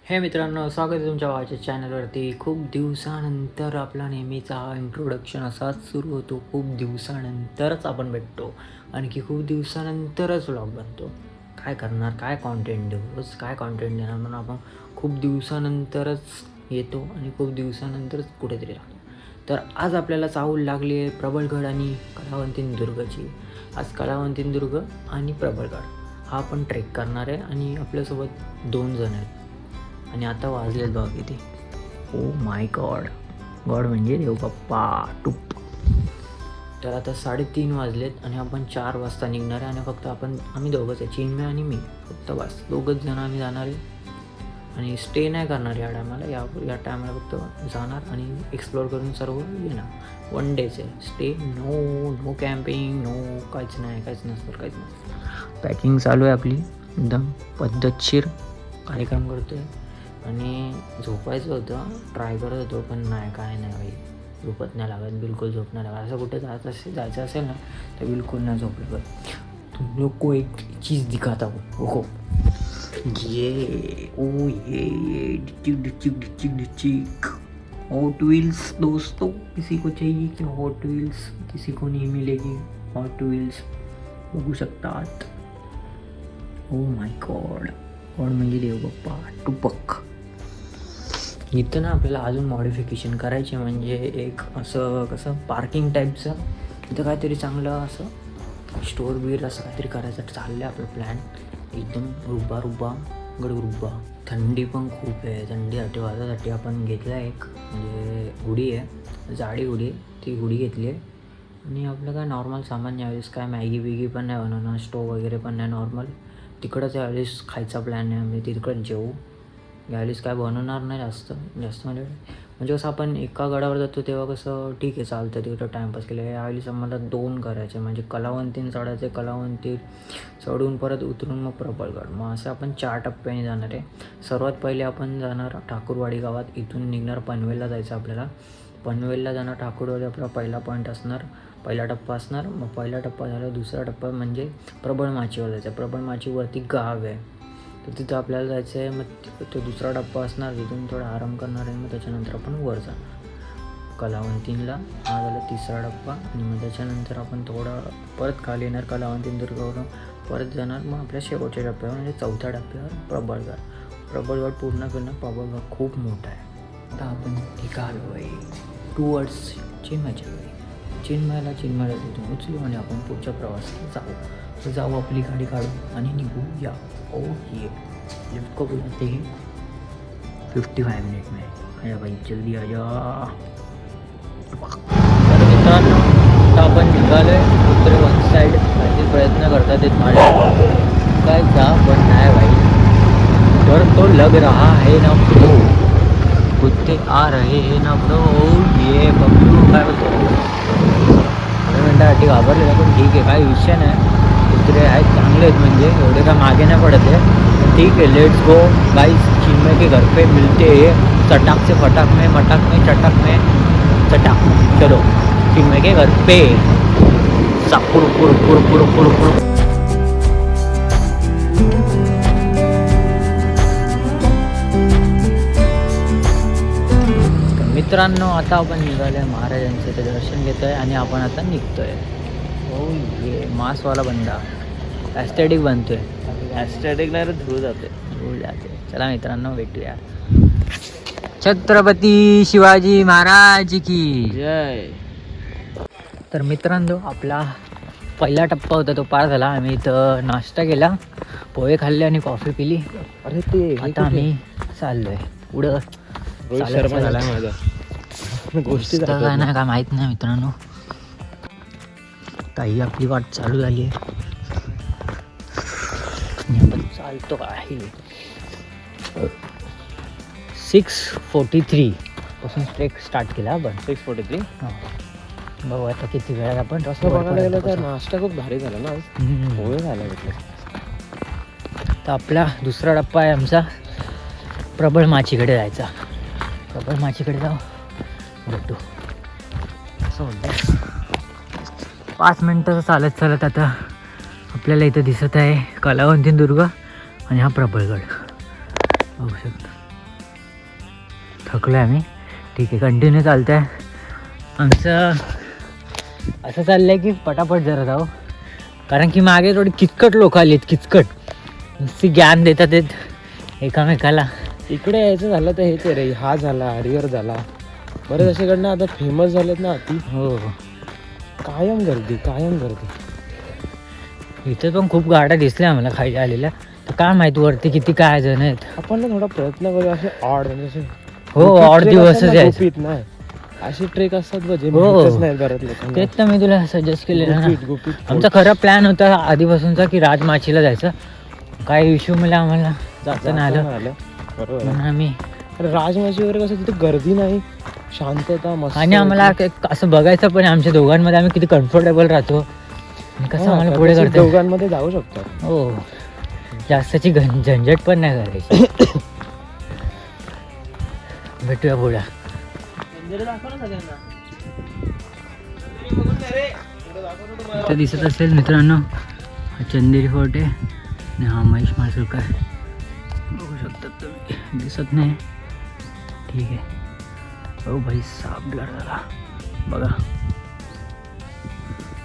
हे मित्रांनो, स्वागत आहे तुमच्या भावाच्या चॅनलवरती. खूप दिवसानंतर आपला नेहमीचा हा इंट्रोडक्शन असाच सुरू होतो. खूप दिवसानंतरच आपण भेटतो, आणखी खूप दिवसानंतरच व्लॉग बनतो. काय करणार, काय कॉन्टेंट देऊ, रोज काय कॉन्टेंट देणार म्हणून आपण खूप दिवसानंतरच येतो आणि खूप दिवसानंतरच कुठेतरी राहतो. तर आज आपल्याला चाहूल लागली आहे प्रबळगड आणि कलावंतीनदुर्गची. आज कलावंतीनदुर्ग आणि प्रबळगड हा आपण ट्रेक करणार आहे आणि आपल्यासोबत 2 जण आहेत. आणि आता वाजलेत बघ किती. ओ माय गॉड, गॉड म्हणजे देव बाप्पा टूप. तर आता 3:30 वाजलेत आणि आपण 4 वाजता निघणार आहे. आणि फक्त आम्ही दोघंच आहे, चिन्मय आणि मी, फक्त बस दोघंच जण आम्ही जाणार आहे. आणि स्टे नाही करणार या टायमाला. या टायमाला फक्त जाणार आणि एक्सप्लोअर करून सर्व येणार. 1 डेच आहे स्टे. नो कॅम्पिंग, नो काहीच नसतं. पॅकिंग चालू आहे आपली, एकदम पद्धतशीर कार्यक्रम करतो आहे. आणि झोपायचं होतं, ट्राय करत होतो, पण काय नाही भाई, झोपत नाही लागत, बिलकुल झोप नाही लागत. असं कुठे जायचं असेल ना तर बिलकुल नाही झोप लागत. तुम लोग को एक चीज़ दिखाता हूँ, ओहो ये डिचिक हॉट व्हील्स दोस्तों. किसी को चाहिए कि हॉट व्हील्स, किसी को नहीं मिलेगी हॉट व्हील्स, बघू शकतात. ओ माय गॉड, गॉड म्हणजे देव बाप्पा टुपक. इथं ना आपल्याला अजून मॉडिफिकेशन करायचे, म्हणजे एक असं कसं पार्किंग टाईपचं इथं काहीतरी चांगलं असं स्टोअर बीर असं काहीतरी करायचं चाललं आहे आपलं प्लॅन. एकदम गडगुब्बा. थंडी पण खूप आहे. थंडीसाठी वाजासाठी आपण घेतला एक म्हणजे हुडी आहे, जाडी हुडी, ती हुडी घेतली आहे. आणि आपलं काय नॉर्मल सामान यावेळेस काय मॅगी पण नाही बनवणार, स्टोव वगैरे पण नाही, नॉर्मल तिकडंच यावेळेस खायचा प्लॅन आहे. आम्ही तिकडंच जेवू यावेळेस. काय बनवणार नाही जास्त म्हणजे कसं आपण एका गडावर जातो तेव्हा कसं ठीक आहे चालतं, तिकडं टाईमपास केलं. यावेळेस आम्हाला 2 करायचे, म्हणजे कलावंतीन चढायचे, कलावंती चढून परत उतरून मग प्रबळगड. मग असं आपण 4 टप्प्याने जाणार आहे. सर्वात पहिले आपण जाणार ठाकूरवाडी गावात. इथून निघणार पनवेलला जायचं आपल्याला. पनवेलला जाणार ठाकूरवाडी आपला पहिला पॉईंट असणार, पहिला टप्पा असणार. मग पहिला टप्पा झाला, दुसरा टप्पा म्हणजे प्रबळमाचीवर जायचं. प्रबळमाचीवरती गाव आहे, तर तिथं आपल्याला जायचं आहे. मग तो दुसरा टप्पा असणार, तिथून थोडा आराम करणार आहे. मग त्याच्यानंतर आपण वर जाणार कलावंतीनला. हा झाला तिसरा टप्पा. आणि मग त्याच्यानंतर आपण थोडं परत खाली येणार, कलावंतीन दुर्गावरून परत जाणार. मग आपल्या शेवटच्या टप्प्यावर म्हणजे 4थ्या टप्प्यावर प्रबळगड पूर्ण करणं. प्रबळगड खूप मोठा आहे. आता आपण निघालो आहे टुवर्ड्स चिन्मयला तिथून उचलू आणि आपण पुढच्या प्रवासाला जाऊ. आपली गाडी काढू आणि निघू या. ओ ये लिफ्ट को बुलाते हैं 55 मिनट में. अरे भाई जल्दी आ जा. तर मित्रांनो, आता आपण निघालो आहे. कुत्रे वन साईड काही प्रयत्न करतात आहेत माझ्या काय जा, पण नाही भाई. तर तो लग रहा है ना ब्रो, कुत्ते आ रहे हैं ना ब्रो. ये बबलू काय बोलतो, 2 मिनटासाठी घाबरलेला, पण ठीक आहे, काही विषय नाही. कुत्रे आहेत, चांगले आहेत, म्हणजे एवढे काय मागे नाही पडत आहे. ठीक है, लेट्स गो गाइस. चिन्मय के घर पे मिलते हैं चटाक से फटाक में, मटाक में, चटाक में, चटाक. चलो चिन्मय के घर पे पुर. मित्रांनो, आता आपण निघालो आहे, महाराजांचं ते दर्शन घेतो आहे आणि आपण आता निघतो आहे. हो ये मासवाला बंदा ॲस्थेटिक बनतोय. ॲस्थेटिक नाही रे, धूळ जाते. चला मित्रांनो, भेटूया. छत्रपती शिवाजी महाराज की जय. तर मित्रांनो, आपला पहिला टप्पा होता तो पार झाला. आम्ही इथं नाश्ता केला, पोहे खाल्ले आणि कॉफी पिली. अरे ते आता आम्ही चाललोय पुढं. शर्मा झाला माझा गोष्टी काय नाही, काय माहीत नाही मित्रांनो. ताई आपली वाट चालू झाली आहे, आपण चालतो आहे. 6:43 पासून ट्रेक स्टार्ट केला आपण. 6:43. हां, बघू आता किती वेळात आपण तसं बघायला गेलं तर नाश्ता खूप भारी झाला ना, पोहे झाला भेटले. तर आपला दुसरा टप्पा आहे आमचा प्रबळमाचीकडे जायचा. प्रबळमाचीकडे जाऊ, भेटू. असं म्हणतो 5 मिनटं चालत आता आपल्याला इथं दिसत आहे कलावंतीनदुर्ग आणि हा प्रबळगड बघू शकता. थकलो आहे आम्ही. ठीक आहे, कंटिन्यू चालतं आहे आमचं. असं चाललं आहे की पटापट जरा जाऊ, कारण की मागे थोडी किचकट लोक आली आहेत. किचकट नुसती ज्ञान देतात आहेत एकामेकाला. इकडे यायचं झालं तर हे ते रे, हा झाला, हरिहर झाला, बरेच असेकडनं आता फेमस झालेत ना ती. हो, कायम गर्दी, कायम गर्दी. इथे पण खूप गाड्या दिसल्या आम्हाला खाली आलेल्या. तर काय माहिती वरती किती काय जण आहेत. आपण ना थोडा प्रयत्न करू असे ऑड म्हणजे असे हो, गुपित ऑड trek दिवसच असतात ना, यायचं. गुपित नाही असे ट्रेक असतात बघ जे हो. माहीतच नाही बऱ्याच लोकांना. तेच तर मी तुला सजेस्ट केलेलं ना. गुपित गुपित आमचा खरा प्लॅन होता आधीपासूनचा की राजमाचीला जायचं. काय इश्यू मला आम्हाला जाता नाही आलं. बरोबर म्हणून आम्ही राजमाची वगैरे कसं तिथे गर्दी नाही, शांतता मस्त. आणि आम्हाला असं बघायचं पण आमच्या दोघांमध्ये आम्ही किती कम्फर्टेबल राहतो आणि कसं आम्हाला पुढे करतो. दोघांमध्ये जाऊ शकतो. हो, जास्तची झंझट पण नाही करायची. भेटूया पुढे. इथं दिसत असेल मित्रांनो, हा चंदेरी फोर्ट आहे आणि हा महेश माळसुरकर आहे. बघू शकतात तुम्ही, दिसत नाही. ठीक आहे. ओ भाई साप ब्लर झाला बघा.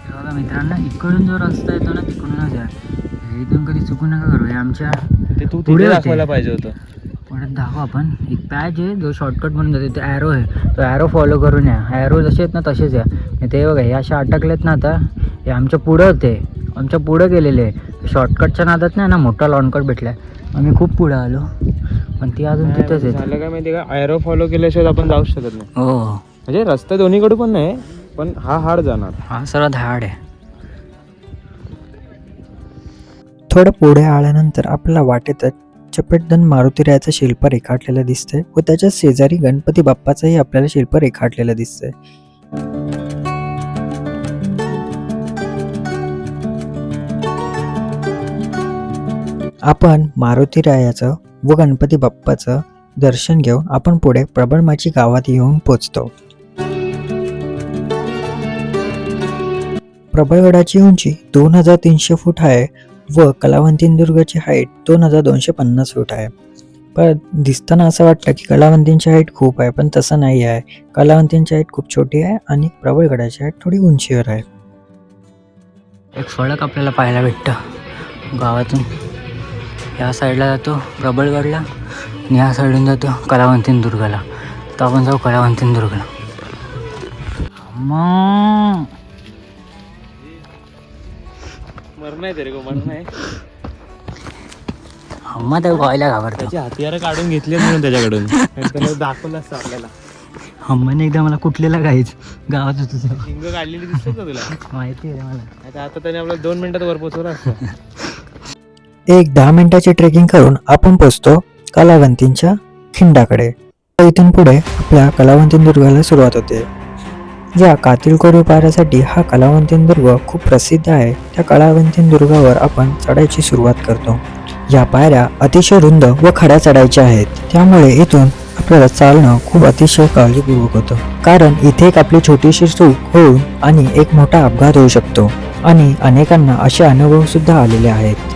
हे बघा मित्रांनो, इकडून जो रस्ता येतो ना तिकडूनच आहे. इथून कधी चुकू नका करू. हे आमच्या ते तू पुढे पुढे होते. दाखवायला पाहिजे होतं. परत दाखवू आपण. एक पॅच आहे जो शॉर्टकट म्हणून जाते, ते ॲरो आहे, तो ॲरो फॉलो करून या. ॲरो जसे आहेत ना तसेच या. ते बघा हे असे अटकलेत ना आता, हे आमच्या पुढं होते, आमच्या पुढं गेलेले. शॉर्टकटच्या नादात नाही ना मोठा लॉनकट भेटला. आम्ही खूप पुढं आलो पण ती अजून तिथंच आहे. झालं काय माहिती का, ॲरो फॉलो केल्याशिवाय आपण जाऊच शकत नाही. हो, म्हणजे रस्ता दोन्हीकडे पण नाही, पण हा हाड जाणार. हा सर्वात हार्ड आहे. थोडं पुढे आल्यानंतर आपल्याला वाटेतच चपेटधन मारुतीरायाचं शिल्प रेखाटलेलं दिसतंय व त्याच्या शेजारी गणपती बाप्पाचंही आपल्याला शिल्प रेखाटलेलं दिसतंय. आपण मारुतीरायाचं व गणपती बाप्पाचं दर्शन घेऊन आपण पुढे प्रबळमाची गावात येऊन पोचतो. प्रबळगडाची उंची 2300 फूट आहे व कलावंतींदुर्गची हाईट 2250 फूट आहे. पण दिसताना असं वाटतं की कलावंतींची हाईट खूप आहे, पण तसं नाही आहे. कलावंतींची हाईट खूप छोटी आहे आणि प्रबळगडाची हाईट थोडी उंचीवर आहे. एक फळक आपल्याला पाहायला भेटतं गावातून. या साईडला जातो प्रबळगडला आणि या साईडून जातो कलावंतींदुर्गला. तर आपण जाऊ कलावंतींदुर्गला. मग मरण आहे तरी मरण आहे. अम्मा त्या गोयला घाबरतो. त्याची हत्यारं काढून घेतली म्हणून त्याच्याकडून त्याला दाखवलं असतं आपल्याला. अम्माने एकदा मला कुठलेला गायच गावात होतो तेव्हा. हिंग काढलेली दिसतो का तुला? माहिती आहे मला. आता त्याने आपल्याला 2 मिनिटात वर पोहोचवलं असतं. एक 10 मिनिटाची ट्रेकिंग करून आपण पोचतो कलावंतींच्या खिंडाकडे. इथून पुढे आपल्या कलावंतींदुर्गाला सुरुवात होते. या कातिलकोरी पाऱ्यासाठी हा कलावंतींदुर्ग खूप प्रसिद्ध आहे. त्या कलावंतींदुर्गावर आपण चढायची सुरुवात करतो. या पायऱ्या अतिशय रुंद व खड्या चढायच्या आहेत, त्यामुळे इथून आपल्याला चालणं खूप अतिशय काळजीपूर्वक होतं. कारण इथे एक आपली छोटीशी चूक होऊन आणि एक मोठा अपघात होऊ शकतो आणि अनेकांना असे अनुभव सुद्धा आलेले आहेत.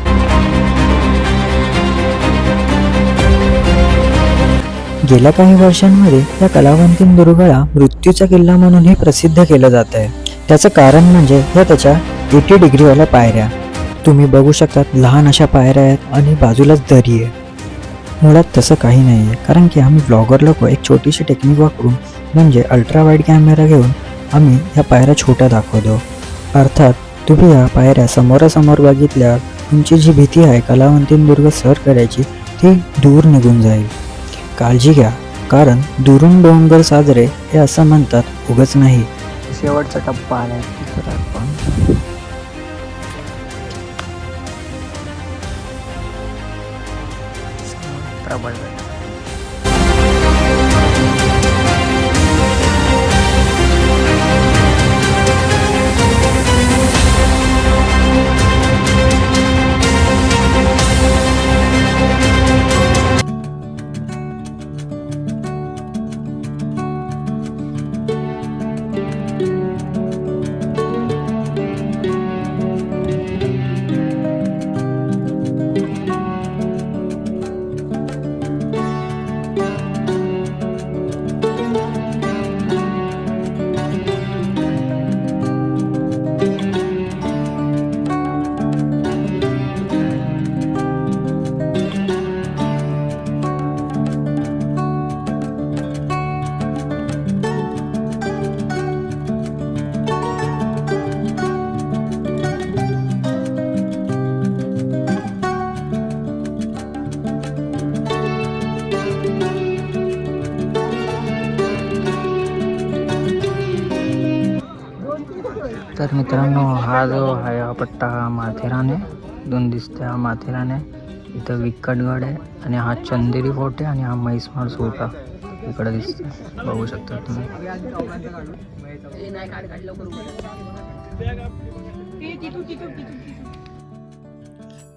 गेल्या काही वर्षांमध्ये या कलावंतींदुर्गाला मृत्यूचा किल्ला म्हणूनही प्रसिद्ध केलं जात आहे. त्याचं कारण म्हणजे या त्याच्या 80 डिग्रीवाल्या पायऱ्या. तुम्ही बघू शकता लहान अशा पायऱ्या आहेत आणि बाजूलाच दरी आहे. मुळात तसं काही नाही आहे, कारण की आम्ही ब्लॉगर लोक एक छोटीशी टेक्निक वापरून म्हणजे अल्ट्रा वाईड कॅमेरा घेऊन आम्ही ह्या पायऱ्या छोट्या दाखवतो. अर्थात तुम्ही या पायऱ्या समोरासमोर बघितल्यावर तुमची जी भीती आहे कलावंतींदुर्ग सर करायची ती दूर निघून जाईल. काळजी घ्या, कारण दुरून डोंगर साजरे हे असं म्हणतात, उगाच नाही. शेवटचा टप्पा आलाय. प्रबळगड. तर मित्रांनो हा जो आहे हा पट्टा हा माथेरान आहे. दोन दिसते हा माथेरान आहे. इथं विकटगड आहे आणि हा चंदेरी फोर्ट आहे आणि हा म्हैसमाळ सोटा इकडे दिसते. बघू शकता तुम्ही.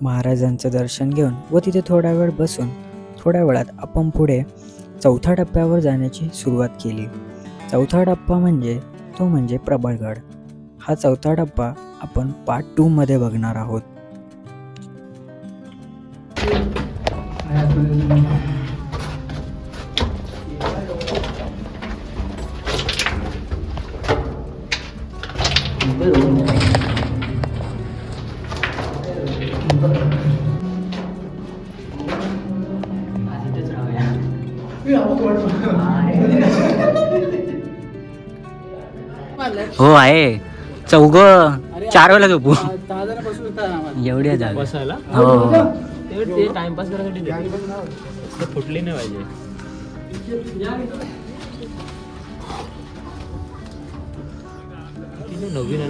महाराजांचं दर्शन घेऊन व तिथे थोडा वेळ बसून थोड्या वेळात आपण पुढे चौथ्या टप्प्यावर जाण्याची सुरुवात केली. चौथा टप्पा म्हणजे प्रबळगड. हा चौथा टप्पा आपण पार्ट 2 मध्ये बघणार आहोत. हो आहे. 4 वेळा झोपू एवढ्या जागा बसायला हो. ते टाइमपास करायसाठी फुटली नाही पाहिजे. नवीन